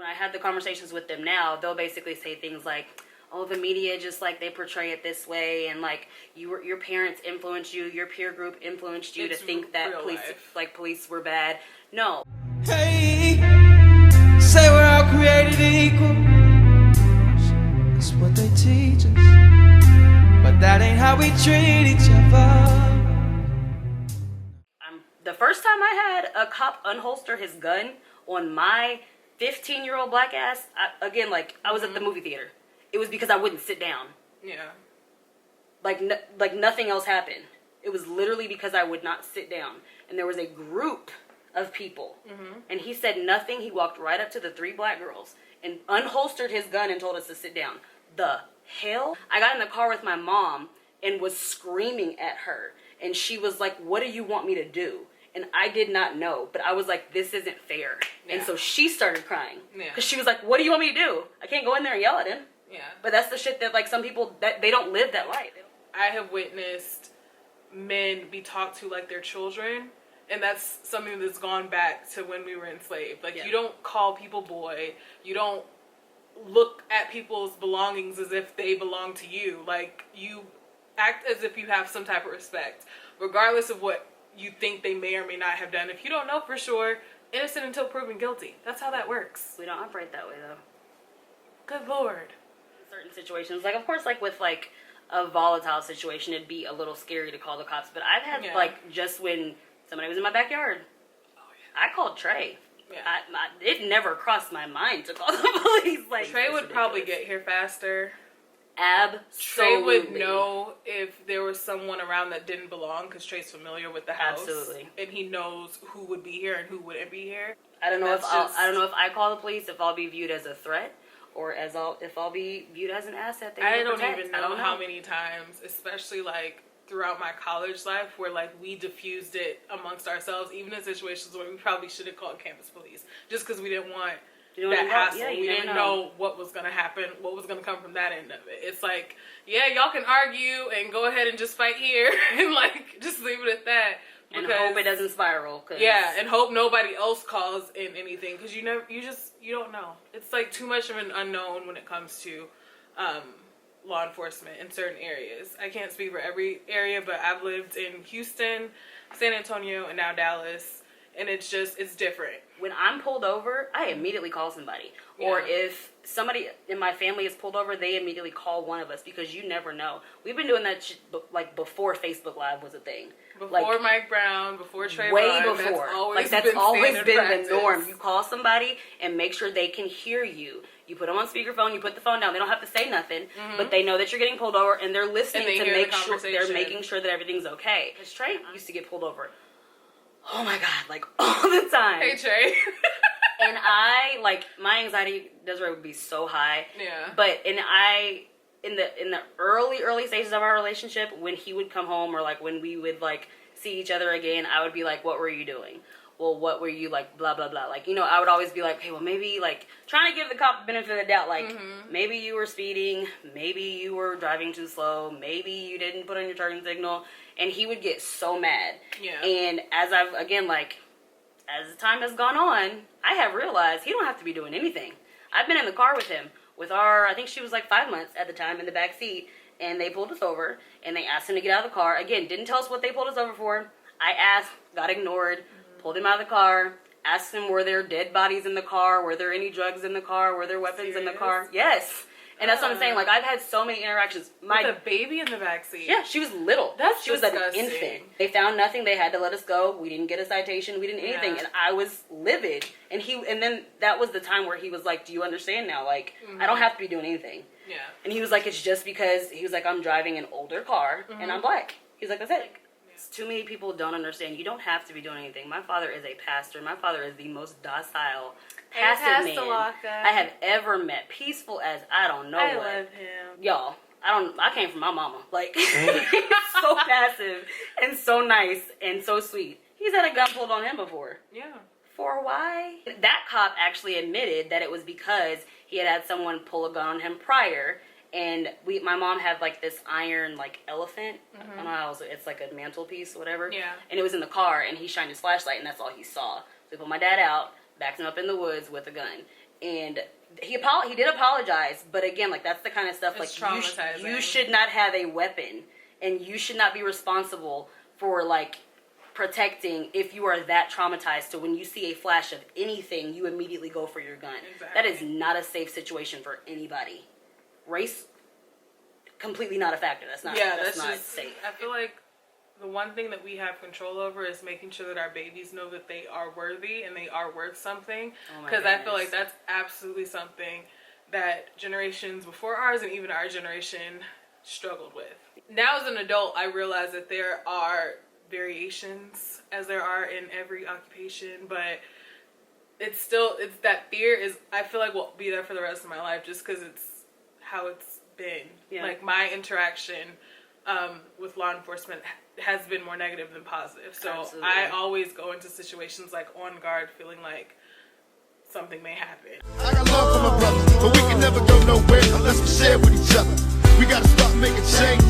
when I had the conversations with them now, they'll basically say things like, oh, the media just like they portray it this way, and like your parents influenced you, your peer group influenced you to think that police were bad. No. Hey, say we're all created equal. That's what they teach us, but that ain't how we treat each other. The first time I had a cop unholster his gun on my 15-year-old black ass, I was at the movie theater. It was because I wouldn't sit down. Yeah. Like nothing else happened. It was literally because I would not sit down. And there was a group of people. Mm-hmm. And he said nothing. He walked right up to the 3 black girls and unholstered his gun and told us to sit down. The hell? I got in the car with my mom and was screaming at her. And she was like, what do you want me to do? And I did not know. But I was like, this isn't fair. Yeah. And so she started crying. Yeah. Because she was like, what do you want me to do? I can't go in there and yell at him. Yeah. But that's the shit that, like, some people, that they don't live that life. I have witnessed men be talked to like their children, and that's something that's gone back to when we were enslaved. Like, you don't call people boy. You don't look at people's belongings as if they belong to you. Like, you act as if you have some type of respect, regardless of what you think they may or may not have done. If you don't know for sure, innocent until proven guilty. That's how that works. We don't operate that way, though. Good Lord. Certain situations, like, of course, like with like a volatile situation, it'd be a little scary to call the cops, but I've had like, just when somebody was in my backyard, I called Trey. It never crossed my mind to call the police. Like, Trey would probably get here faster. Absolutely. Trey would know if there was someone around that didn't belong, because Trey's familiar with the house. Absolutely. And he knows who would be here and who wouldn't be here. I don't know if I call the police, if I'll be viewed as a threat, or if I'll be viewed as an asset. I don't even know how many times, especially like throughout my college life, where like we diffused it amongst ourselves, even in situations where we probably should have called campus police, just because we didn't want that hassle. Yeah, we didn't know what was going to happen, what was going to come from that end of it. It's like, yeah, y'all can argue and go ahead and just fight here and like just leave it at that. And hope it doesn't spiral. Yeah, and hope nobody else calls in anything, because you don't know. It's like too much of an unknown when it comes to law enforcement in certain areas. I can't speak for every area, but I've lived in Houston, San Antonio, and now Dallas, and it's different. When I'm pulled over, I immediately call somebody. Yeah. Or if somebody in my family is pulled over, they immediately call one of us, because you never know. We've been doing that like before Facebook Live was a thing. Before Mike Brown, before Trayvon. Way before. That's always been practice. The norm. You call somebody and make sure they can hear you. You put them on speakerphone, you put the phone down. They don't have to say nothing, but they know that you're getting pulled over, and they're listening to make sure they're making sure that everything's okay. Because Trey used to get pulled over. Oh my God, like all the time. Hey, Trey. And I, like, my anxiety would be so high. Yeah. But, in the early stages of our relationship, when he would come home, or like when we would like see each other again, I would be like, what were you doing? Well, what were you, like, blah, blah, blah. Like, I would always be like, hey, well, maybe, like, trying to give the cop the benefit of the doubt. Like, maybe you were speeding. Maybe you were driving too slow. Maybe you didn't put on your turn signal. And he would get so mad. Yeah. And as the time has gone on, I have realized he don't have to be doing anything. I've been in the car with him, I think she was like 5 months at the time, in the back seat, and they pulled us over, and they asked him to get out of the car. Again, didn't tell us what they pulled us over for. I asked, got ignored, pulled him out of the car, asked him, were there dead bodies in the car? Were there any drugs in the car? Were there weapons in the car? Yes. And that's what I'm saying. Like, I've had so many interactions. With a baby in the backseat. Yeah, she was little. She was disgusting. An infant. They found nothing. They had to let us go. We didn't get a citation. We didn't anything. And I was livid. And then that was the time where he was like, do you understand now? Like, I don't have to be doing anything. Yeah. And he was like, it's just because, he was like, I'm driving an older car and I'm black. He was like, that's it. Too many people don't understand. You don't have to be doing anything. My father is a pastor. My father is the most docile, passive man I have ever met. Peaceful as I don't know I what. love him. Y'all, I came from my mama. Like, so passive and so nice and so sweet. He's had a gun pulled on him before. Yeah. For why? That cop actually admitted that it was because he had someone pull a gun on him prior. And my mom had like this iron like elephant. I don't know how it's like a mantelpiece or whatever. Yeah. And it was in the car, and he shined his flashlight, and that's all he saw. So he pulled my dad out, backed him up in the woods with a gun. and he did apologize, but again, like, that's the kind of stuff, It's like, traumatizing. you should not have a weapon, and you should not be responsible for, like, protecting if you are that traumatized. So when you see a flash of anything, you immediately go for your gun. Exactly. That is not a safe situation for anybody. Race, completely not a factor. That's not safe. I feel like the one thing that we have control over is making sure that our babies know that they are worthy and they are worth something. Because I feel like that's absolutely something that generations before ours and even our generation struggled with. Now as an adult, I realize that there are variations as there are in every occupation, but it's that fear is, I feel like, will be there for the rest of my life just because it's how it's been. Yeah. Like, my interaction with law enforcement has been more negative than positive. So Absolutely. I always go into situations like on guard, feeling like something may happen. I got love for my brother, but we can never go nowhere unless we share with each other. We gotta start making change.